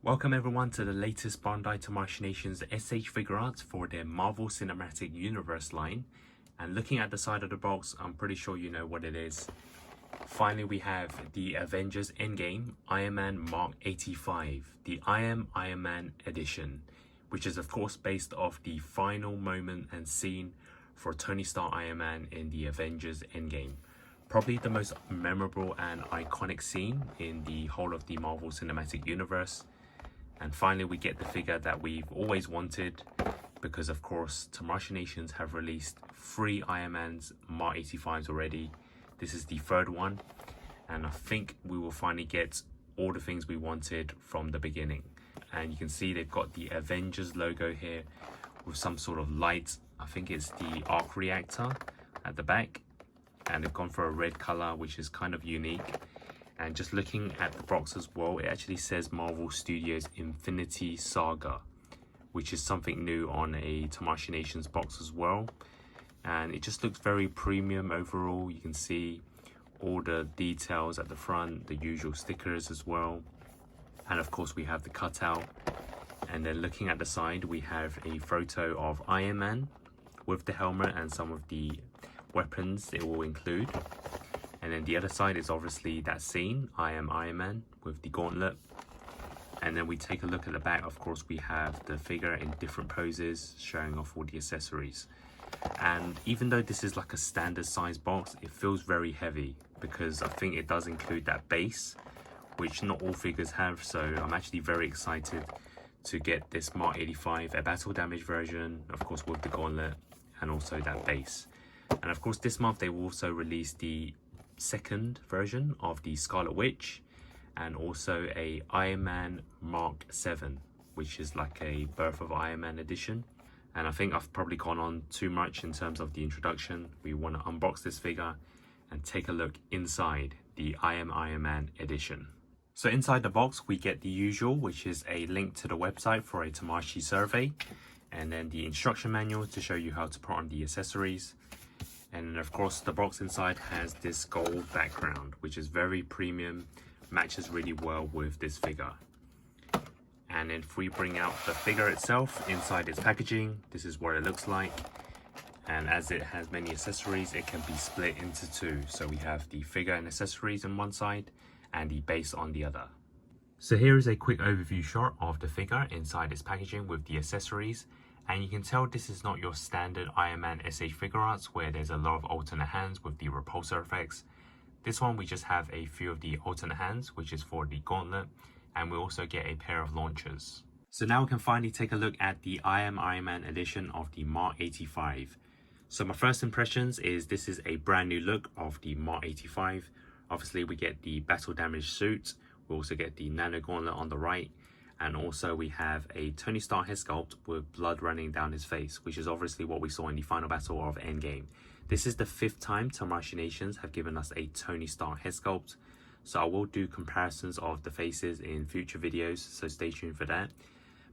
Welcome everyone to the latest Bandai Tamashii Nations SH Figuarts for their Marvel Cinematic Universe line. And looking at the side of the box, I'm pretty sure you know what it is. Finally, we have the Avengers Endgame Iron Man Mark 85, the I Am Ironman edition, which is of course based off the final moment and scene for Tony Stark Iron Man in the Avengers Endgame. Probably the most memorable and iconic scene in the whole of the Marvel Cinematic Universe. And finally, we get the figure that we've always wanted, because of course Tamashii Nations have released 3 Iron Man's Mark 85s already. This is the third one, and I think we will finally get all the things we wanted from the beginning. And you can see they've got the Avengers logo here with some sort of light. I think it's the arc reactor at the back, and they've gone for a red color, which is kind of unique. And just looking at the box as well, it actually says Marvel Studios Infinity Saga, which is something new on a Tamashii Nations box as well. And it just looks very premium overall. You can see all the details at the front, the usual stickers as well. And of course we have the cutout. And then looking at the side, we have a photo of Iron Man with the helmet and some of the weapons it will include. And then the other side is obviously that scene, I Am Iron Man, with the gauntlet. And then we take a look at the back. Of course, we have the figure in different poses, showing off all the accessories. And even though this is like a standard size box, it feels very heavy, because I think it does include that base, which not all figures have. So I'm actually very excited to get this Mark 85, a battle damage version, of course with the gauntlet, and also that base. And of course this month they will also release the second version of the Scarlet Witch, and also a Iron Man Mark 7, which is like a Birth of Iron Man edition. And I think I've probably gone on too much in terms of the introduction. We want to unbox this figure and take a look inside the I Am Iron Man edition. So inside the box we get the usual, which is a link to the website for a Tamashii survey, and then the instruction manual to show you how to put on the accessories. And of course the box inside has this gold background, which is very premium, matches really well with this figure. And then if we bring out the figure itself, inside its packaging, this is what it looks like. And as it has many accessories, it can be split into two. So we have the figure and accessories on one side and the base on the other. So here is a quick overview shot of the figure inside its packaging with the accessories. And you can tell this is not your standard Iron Man SH Figuarts where there's a lot of alternate hands with the repulsor effects. This one we just have a few of the alternate hands, which is for the gauntlet, and we also get a pair of launchers. So now we can finally take a look at the I Am Iron Man edition of the Mark 85. So my first impressions is this is a brand new look of the Mark 85. Obviously we get the battle damage suit, we also get the nano gauntlet on the right, and also we have a Tony Stark head sculpt with blood running down his face, which is obviously what we saw in the final battle of Endgame. This is the 5th time Tamashii Nations have given us a Tony Stark head sculpt. So I will do comparisons of the faces in future videos, so stay tuned for that.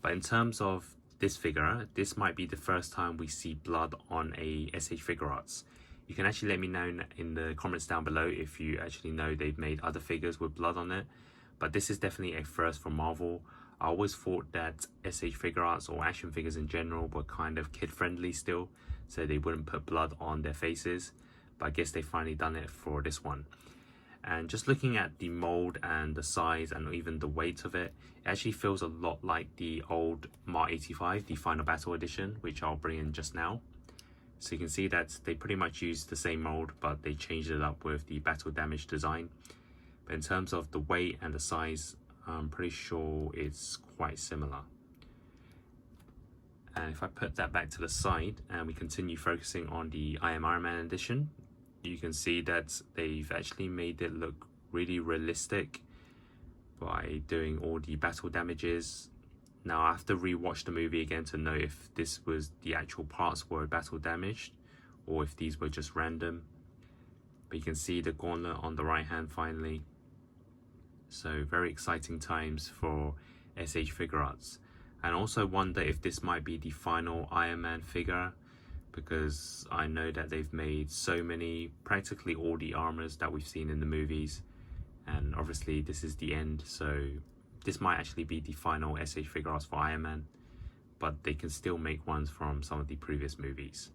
But in terms of this figure, this might be the first time we see blood on a SH Figuarts. You can actually let me know in the comments down below if you actually know they've made other figures with blood on it. But this is definitely a first for Marvel. I always thought that SH Figuarts or action figures in general were kind of kid friendly still, so they wouldn't put blood on their faces, but I guess they finally done it for this one. And just looking at the mold and the size and even the weight of it, it actually feels a lot like the old Mark 85, the Final Battle edition, which I'll bring in just now. So you can see that they pretty much used the same mold, but they changed it up with the battle damage design. But in terms of the weight and the size, I'm pretty sure it's quite similar. And if I put that back to the side and we continue focusing on the I Am Ironman edition, you can see that they've actually made it look really realistic by doing all the battle damages. Now I have to rewatch the movie again to know if this was the actual parts were battle damaged or if these were just random. But you can see the gauntlet on the right hand finally. So very exciting times for SH Figuarts. And also wonder if this might be the final Iron Man figure, because I know that they've made so many, practically all the armors that we've seen in the movies, and obviously this is the end, so this might actually be the final SH Figuarts for Iron Man, but they can still make ones from some of the previous movies.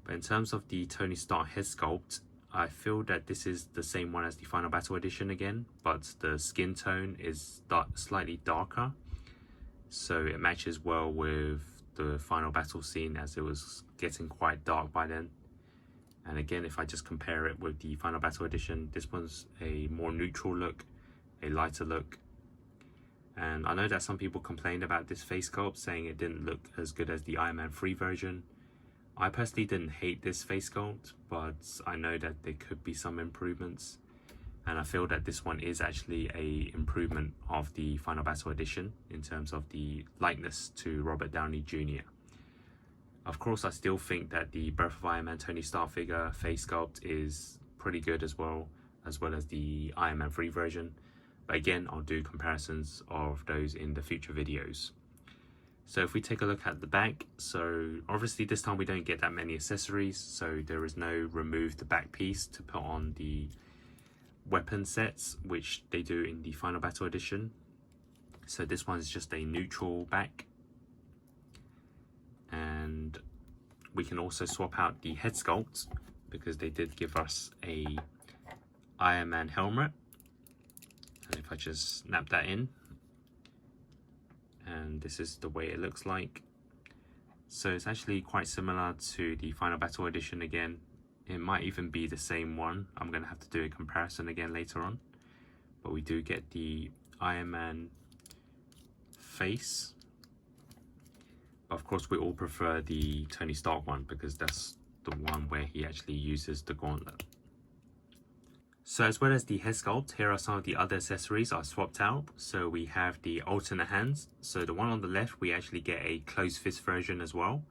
But in terms of the Tony Stark head sculpt, I feel that this is the same one as the Final Battle Edition again, but the skin tone is slightly darker, so it matches well with the final battle scene, as it was getting quite dark by then. And again, if I just compare it with the Final Battle Edition, this one's a more neutral look, a lighter look. And I know that some people complained about this face sculpt, saying it didn't look as good as the Iron Man 3 version. I personally didn't hate this face sculpt, but I know that there could be some improvements. And I feel that this one is actually a improvement of the Final Battle Edition in terms of the likeness to Robert Downey Jr. Of course, I still think that the Birth of Iron Man Tony Stark figure face sculpt is pretty good as well as the Iron Man 3 version. But again, I'll do comparisons of those in the future videos. So if we take a look at the back, so obviously this time we don't get that many accessories, so there is no remove the back piece to put on the weapon sets, which they do in the Final Battle Edition. So this one is just a neutral back. And we can also swap out the head sculpt, because they did give us a Iron Man helmet. And if I just snap that in, and this is the way it looks like. So it's actually quite similar to the Final Battle Edition again. It might even be the same one. I'm going to have to do a comparison again later on. But we do get the Iron Man face. But of course we all prefer the Tony Stark one, because that's the one where he actually uses the gauntlet. So as well as the head sculpt, here are some of the other accessories I swapped out. So we have the alternate hands. So the one on the left, we actually get a closed fist version as well.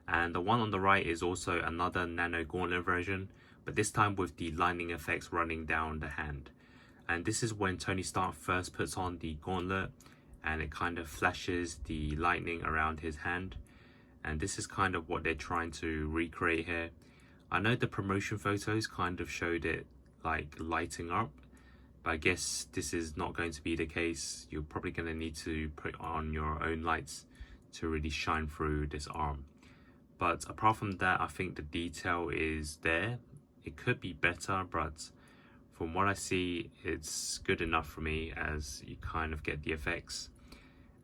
And the one on the right is also another nano gauntlet version, but this time with the lightning effects running down the hand. And this is when Tony Stark first puts on the gauntlet, and it kind of flashes the lightning around his hand. And this is kind of what they're trying to recreate here. I know the promotion photos kind of showed it like lighting up, but I guess this is not going to be the case. You're probably going to need to put on your own lights to really shine through this arm. But apart from that, I think the detail is there. It could be better, but from what I see, it's good enough for me, as you kind of get the effects,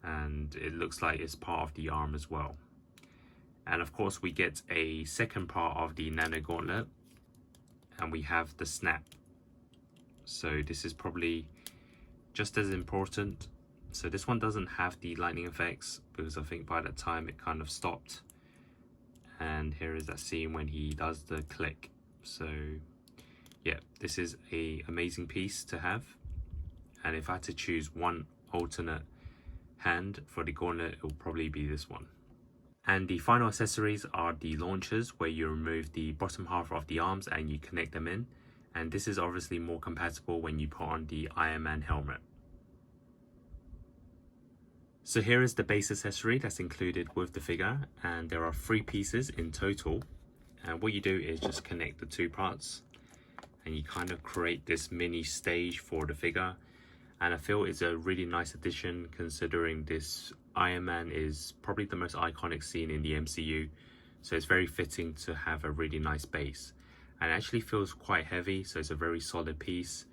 and it looks like it's part of the arm as well. And of course we get a second part of the nano gauntlet, and we have the snap. So this is probably just as important. So this one doesn't have the lightning effects, because I think by that time it kind of stopped. And here is that scene when he does the click. So yeah, this is a amazing piece to have. And if I had to choose one alternate hand for the gauntlet, it will probably be this one. And the final accessories are the launchers, where you remove the bottom half of the arms and you connect them in. And this is obviously more compatible when you put on the Iron Man helmet. So here is the base accessory that's included with the figure, and there are 3 pieces in total. And what you do is just connect the 2 parts, and you kind of create this mini stage for the figure. And I feel it's a really nice addition, considering this Iron Man is probably the most iconic scene in the MCU. So it's very fitting to have a really nice base. And it actually feels quite heavy, so it's a very solid piece.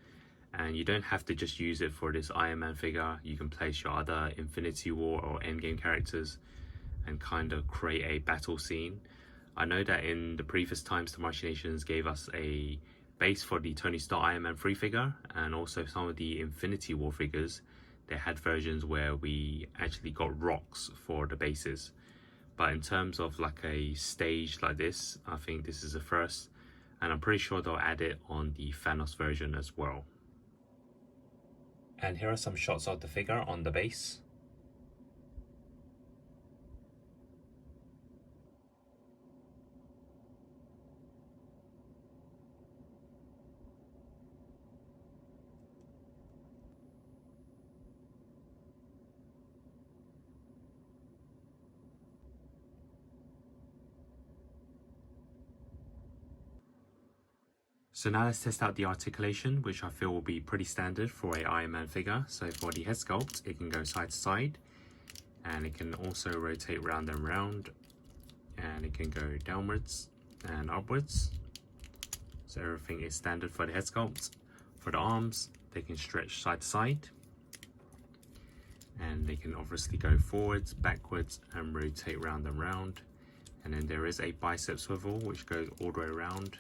And you don't have to just use it for this Iron Man figure. You can place your other Infinity War or Endgame characters and kind of create a battle scene. I know that in the previous times, the Machinations gave us a base for the Tony Stark Iron Man 3 figure, and also some of the Infinity War figures. They had versions where we actually got rocks for the bases. But in terms of like a stage like this, I think this is a first. And I'm pretty sure they'll add it on the Thanos version as well. And here are some shots of the figure on the base. So now let's test out the articulation, which I feel will be pretty standard for a Iron Man figure. So for the head sculpt, it can go side to side, and it can also rotate round and round, and it can go downwards and upwards. So everything is standard for the head sculpt. For the arms, they can stretch side to side, and they can obviously go forwards, backwards, and rotate round and round. And then there is a bicep swivel which goes all the way around.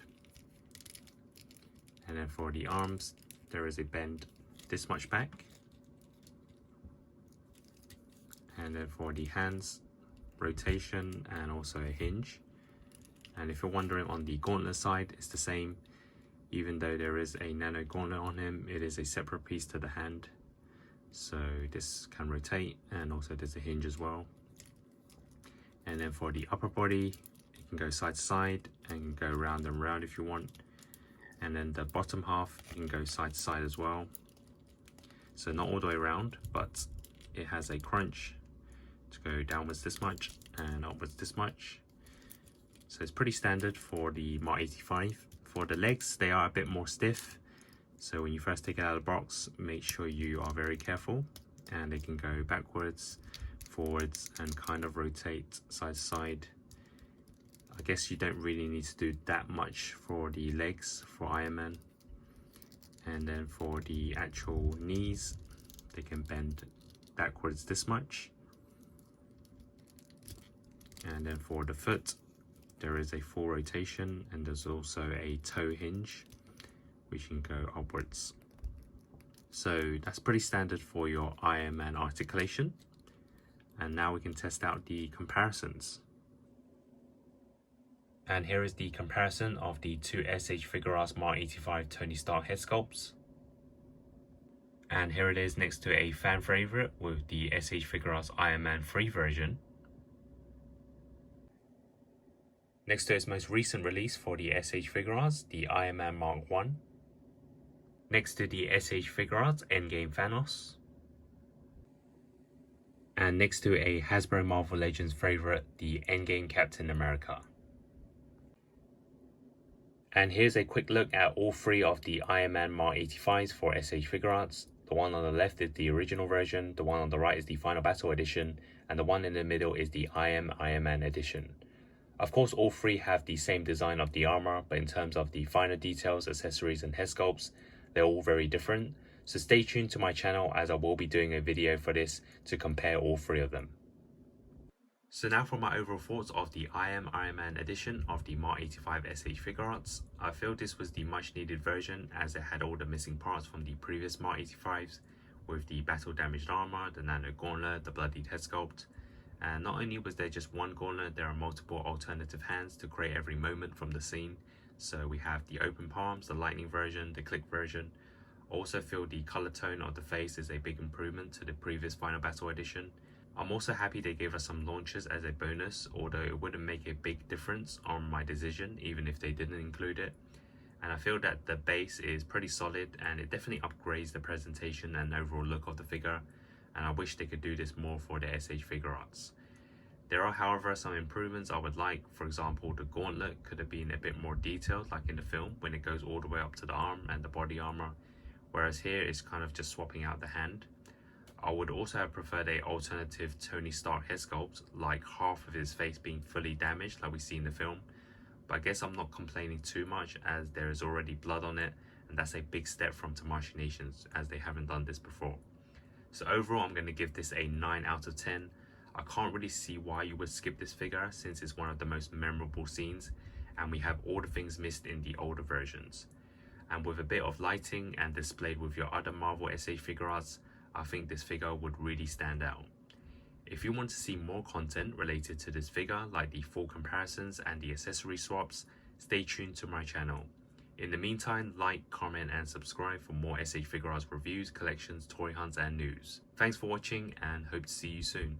And then for the arms, there is a bend this much back. And then for the hands, rotation and also a hinge. And if you're wondering, on the gauntlet side, it's the same. Even though there is a nano gauntlet on him, it is a separate piece to the hand. So this can rotate, and also there's a hinge as well. And then for the upper body, it can go side to side and go round and round if you want. And then the bottom half, you can go side to side as well. So not all the way around, but it has a crunch to go downwards this much and upwards this much. So it's pretty standard for the Mark 85. For the legs, they are a bit more stiff. So when you first take it out of the box, make sure you are very careful. And they can go backwards, forwards, and kind of rotate side to side. I guess you don't really need to do that much for the legs for Iron Man. And then for the actual knees, they can bend backwards this much. And then for the foot, there is a full rotation, and there's also a toe hinge which can go upwards. So that's pretty standard for your Iron Man articulation. And now we can test out the comparisons. And here is the comparison of the two SH Figuarts Mark 85 Tony Stark head sculpts. And here it is next to a fan favorite with the SH Figuarts Iron Man 3 version. Next to its most recent release for the SH Figuarts, the Iron Man Mark 1. Next to the SH Figuarts Endgame Thanos. And next to a Hasbro Marvel Legends favorite, the Endgame Captain America. And here's a quick look at all three of the Iron Man Mark 85s for SH Figuarts. The one on the left is the original version, the one on the right is the Final Battle edition, and the one in the middle is the I Am Ironman edition. Of course, all three have the same design of the armor, but in terms of the finer details, accessories, and head sculpts, they're all very different. So stay tuned to my channel, as I will be doing a video for this to compare all three of them. So now for my overall thoughts of the I Am Ironman edition of the Mark 85 SH Figuarts. I feel this was the much needed version, as it had all the missing parts from the previous Mark 85s, with the battle damaged armor, the nano gauntlet, the bloodied head sculpt. And not only was there just one gauntlet, there are multiple alternative hands to create every moment from the scene. So we have the open palms, the lightning version, the click version. I also feel the color tone of the face is a big improvement to the previous Final Battle edition. I'm also happy they gave us some launchers as a bonus, although it wouldn't make a big difference on my decision even if they didn't include it. And I feel that the base is pretty solid, and it definitely upgrades the presentation and overall look of the figure. And I wish they could do this more for the SH Figuarts. There are, however, some improvements I would like. For example, the gauntlet could have been a bit more detailed, like in the film, when it goes all the way up to the arm and the body armor, whereas here it's kind of just swapping out the hand. I would also have preferred an alternative Tony Stark head sculpt, like half of his face being fully damaged like we see in the film. But I guess I'm not complaining too much, as there is already blood on it, and that's a big step from Tamashii Nations, as they haven't done this before. So overall, I'm going to give this a 9 out of 10. I can't really see why you would skip this figure, since it's one of the most memorable scenes, and we have all the things missed in the older versions. And with a bit of lighting and displayed with your other Marvel SH Figuarts, I think this figure would really stand out. If you want to see more content related to this figure, like the full comparisons and the accessory swaps, stay tuned to my channel. In the meantime, like, comment, and subscribe for more SH Figuarts reviews, collections, toy hunts, and news. Thanks for watching, and hope to see you soon.